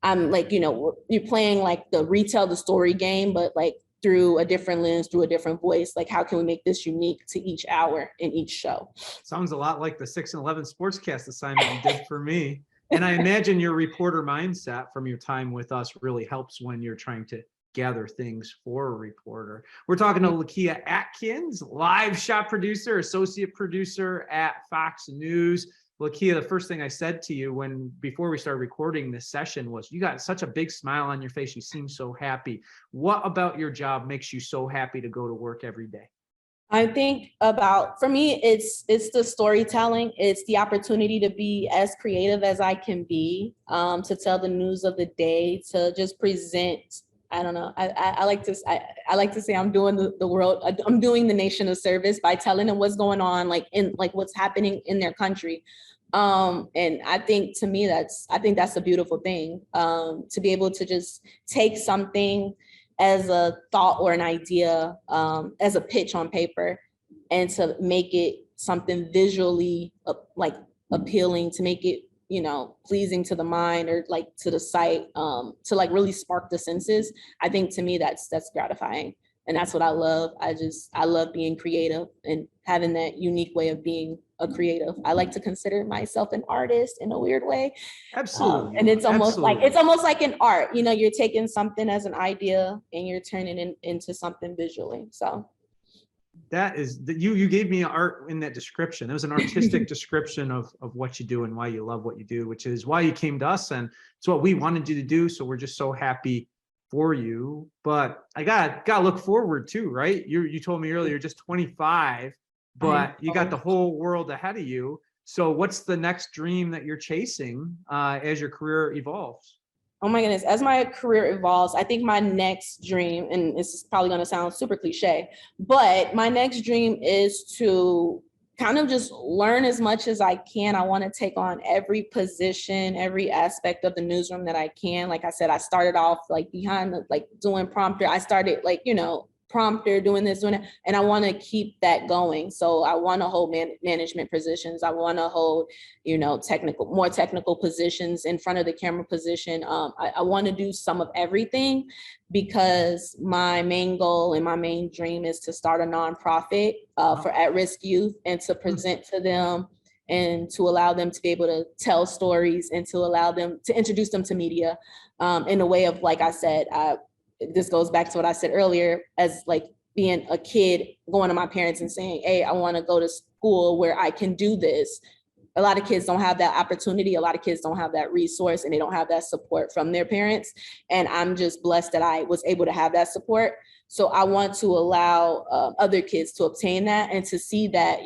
I'm like, you're playing like the retell the story game, but like through a different lens, through a different voice. Like, how can we make this unique to each hour in each show? Sounds a lot like the 6 and 11 Sportscast assignment you did for me. And I imagine your reporter mindset from your time with us really helps when you're trying to gather things for a reporter. We're talking to Lakia Atkins, live shot producer, associate producer at Fox News. Lakia, the first thing I said to you before we started recording this session was, you got such a big smile on your face. You seem so happy. What about your job makes you so happy to go to work every day? I think for me, it's the storytelling. It's the opportunity to be as creative as I can be, to tell the news of the day, to just present. I don't know. I like to say I'm doing the world. I'm doing the nation a service by telling them what's going on, like what's happening in their country. And I think to me, that's a beautiful thing, to be able to just take something as a thought or an idea, as a pitch on paper, and to make it something visually like appealing, to make it pleasing to the mind or like to the sight, to like really spark the senses. I think to me that's gratifying, and that's what I love. I love being creative and having that unique way of being a creative. I like to consider myself an artist in a weird way. Absolutely. And it's almost like an art. You're taking something as an idea and you're turning it into something visually. So that is you gave me art in that description. It was an artistic description of what you do and why you love what you do, which is why you came to us, and it's what we wanted you to do. So we're just so happy for you. But I gotta look forward too, right? You told me earlier you're just 25, but you got the whole world ahead of you. So what's the next dream that you're chasing as your career evolves? Oh my goodness, as my career evolves, I think my next dream, and this is probably going to sound super cliche, but my next dream is to kind of just learn as much as I can. I want to take on every position, every aspect of the newsroom that I can. Like I said, I started off like behind doing prompter. I started prompter, doing this, doing that, and I want to keep that going. So I want to hold management positions. I want to hold, more technical positions in front of the camera position. I want to do some of everything, because my main goal and my main dream is to start a nonprofit for at-risk youth, and to present to them and to allow them to be able to tell stories, and to allow them to introduce them to media in a way of, like I said, this goes back to what I said earlier, as like being a kid going to my parents and saying, hey, I want to go to school where I can do this. A lot of kids don't have that opportunity. A lot of kids don't have that resource, and they don't have that support from their parents. And I'm just blessed that I was able to have that support. So I want to allow other kids to obtain that, and to see that,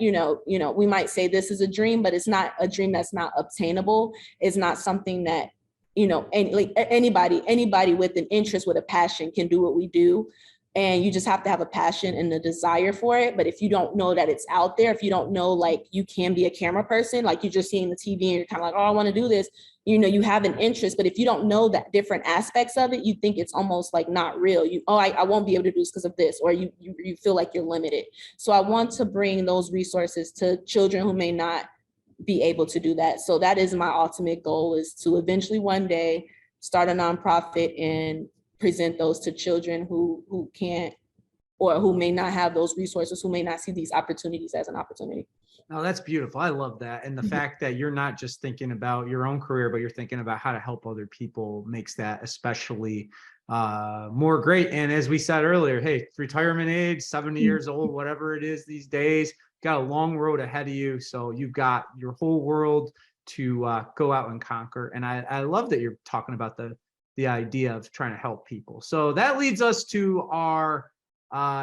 we might say this is a dream, but it's not a dream that's not obtainable. It's not something that, and like anybody with an interest, with a passion, can do what we do. And you just have to have a passion and a desire for it. But if you don't know that it's out there, if you don't know, like, you can be a camera person, like you're just seeing the TV and you're kind of like, oh, I want to do this, you have an interest. But if you don't know that different aspects of it, you think it's almost like not real. I won't be able to do this because of this, or you feel like you're limited. So I want to bring those resources to children who may not be able to do that. So that is my ultimate goal, is to eventually one day start a nonprofit and present those to children who can't, or who may not have those resources, who may not see these opportunities as an opportunity. Oh, that's beautiful. I love that. And the fact that you're not just thinking about your own career, but you're thinking about how to help other people makes that especially more great. And as we said earlier, hey, retirement age, 70 years old, whatever it is these days, got a long road ahead of you. So you've got your whole world to go out and conquer. And I love that you're talking about the idea of trying to help people. So that leads us to our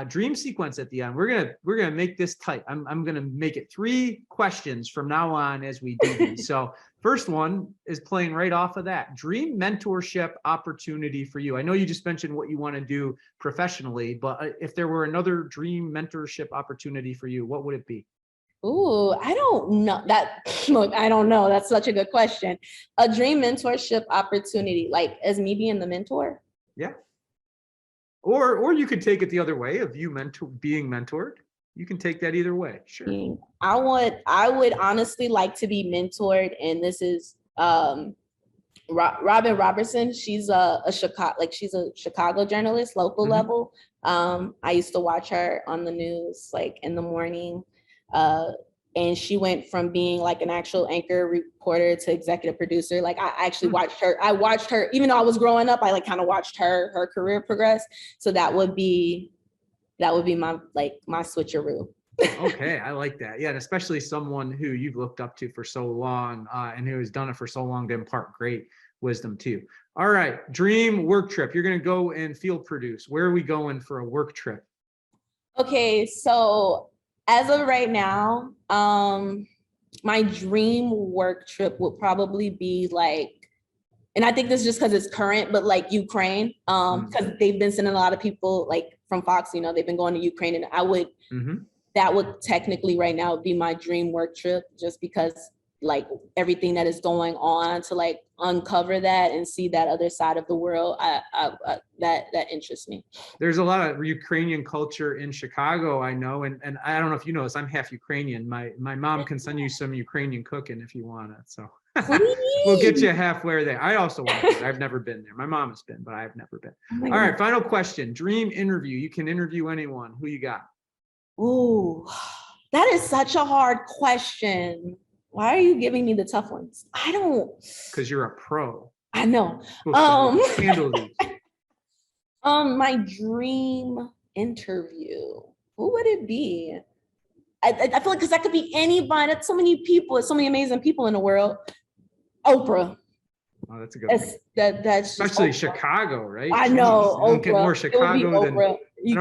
dream sequence at the end. We're gonna make this tight. I'm gonna make it 3 questions from now on as we do these. So first one is playing right off of that. Dream mentorship opportunity for you. I know you just mentioned what you want to do professionally, but if there were another dream mentorship opportunity for you, what would it be? Ooh, I don't know that. Look, I don't know. That's such a good question. A dream mentorship opportunity, like as me being the mentor. Yeah. Or you could take it the other way of you being mentored. You can take that either way. Sure. I would honestly like to be mentored, and this is Robin Robertson. She's a Chicago journalist, local level. I used to watch her on the news like in the morning. And she went from being like an actual anchor reporter to executive producer. Like I actually watched her, even though I was growing up, I like kind of watched her career progress. So that would be my switcheroo. Okay, I like that. Yeah, and especially someone who you've looked up to for so long and who has done it for so long to impart great wisdom too. All right, dream work trip. You're going to go and field produce. Where are we going for a work trip? Okay, so as of right now, my dream work trip would probably be like, and I think this is just because it's current, but like Ukraine, because they've been sending a lot of people like from Fox, you know, they've been going to Ukraine, and that would technically right now be my dream work trip, just because like everything that is going on to like uncover that and see that other side of the world, that interests me. There's a lot of Ukrainian culture in Chicago, I know, and I don't know if you know this, I'm half Ukrainian. My mom can send you some Ukrainian cooking if you want it. So we'll get you halfway there. I also want to. I've never been there. My mom has been, but I've never been. All right, final question. Dream interview. You can interview anyone. Who you got? Ooh, that is such a hard question. Why are you giving me the tough ones? I don't. Because you're a pro. I know. Handle these. My dream interview. Who would it be? I feel like because that could be anybody. That's so many people. There's so many amazing people in the world. Oprah. Oh, that's a good one. That's especially Chicago, right? I know. You don't get more Chicago than Oprah.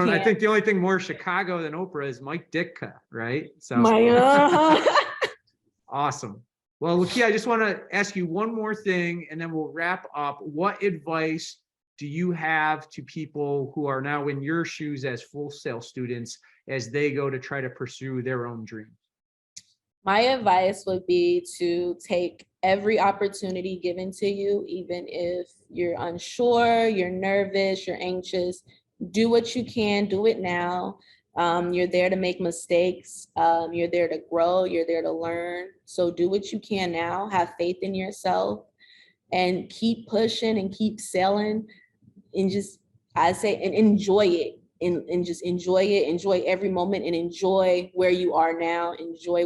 I think the only thing more Chicago than Oprah is Mike Ditka, right? So awesome. Well, Lakia, I just want to ask you one more thing and then we'll wrap up. What advice do you have to people who are now in your shoes as Full Sail students as they go to try to pursue their own dreams? My advice would be to take every opportunity given to you, even if you're unsure, you're nervous, you're anxious. Do what you can, do it now. You're there to make mistakes. You're there to grow. You're there to learn. So do what you can now. Have faith in yourself and keep pushing and keep sailing. And just, I say, and enjoy it. And just enjoy it. Enjoy every moment and enjoy where you are now. Enjoy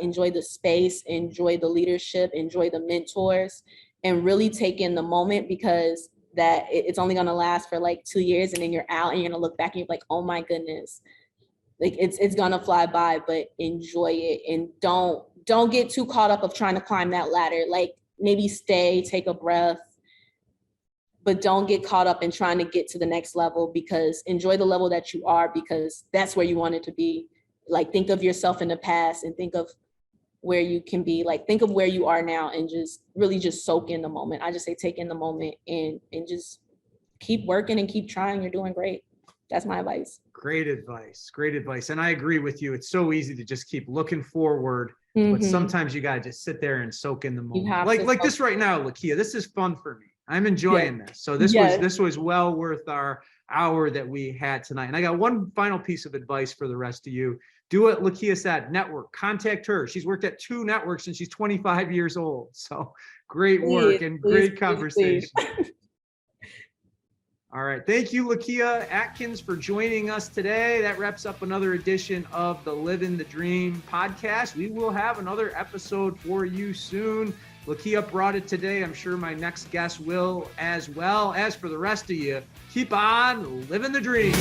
enjoy the space. Enjoy the leadership. Enjoy the mentors. And really take in the moment, because that it's only going to last for like 2 years, and then you're out and you're going to look back and you're like, oh my goodness. Like it's gonna fly by, but enjoy it, and don't get too caught up of trying to climb that ladder. Like maybe stay, take a breath, but don't get caught up in trying to get to the next level, because enjoy the level that you are, because that's where you want it to be. Like think of yourself in the past and think of where you can be. Like think of where you are now and just really just soak in the moment. I just say take in the moment and just keep working and keep trying. You're doing great. That's my advice. Great advice. Great advice. And I agree with you. It's so easy to just keep looking forward, but sometimes you got to just sit there and soak in the moment. Like this right now, Lakia, this is fun for me. I'm enjoying this. So this was well worth our hour that we had tonight. And I got one final piece of advice for the rest of you. Do what Lakia said, network, contact her. She's worked at 2 networks and she's 25 years old. So great work and great conversation. All right. Thank you, Lakia Atkins, for joining us today. That wraps up another edition of the Livin The Dream podcast. We will have another episode for you soon. Lakia brought it today. I'm sure my next guest will as well. As for the rest of you, keep on living the dream.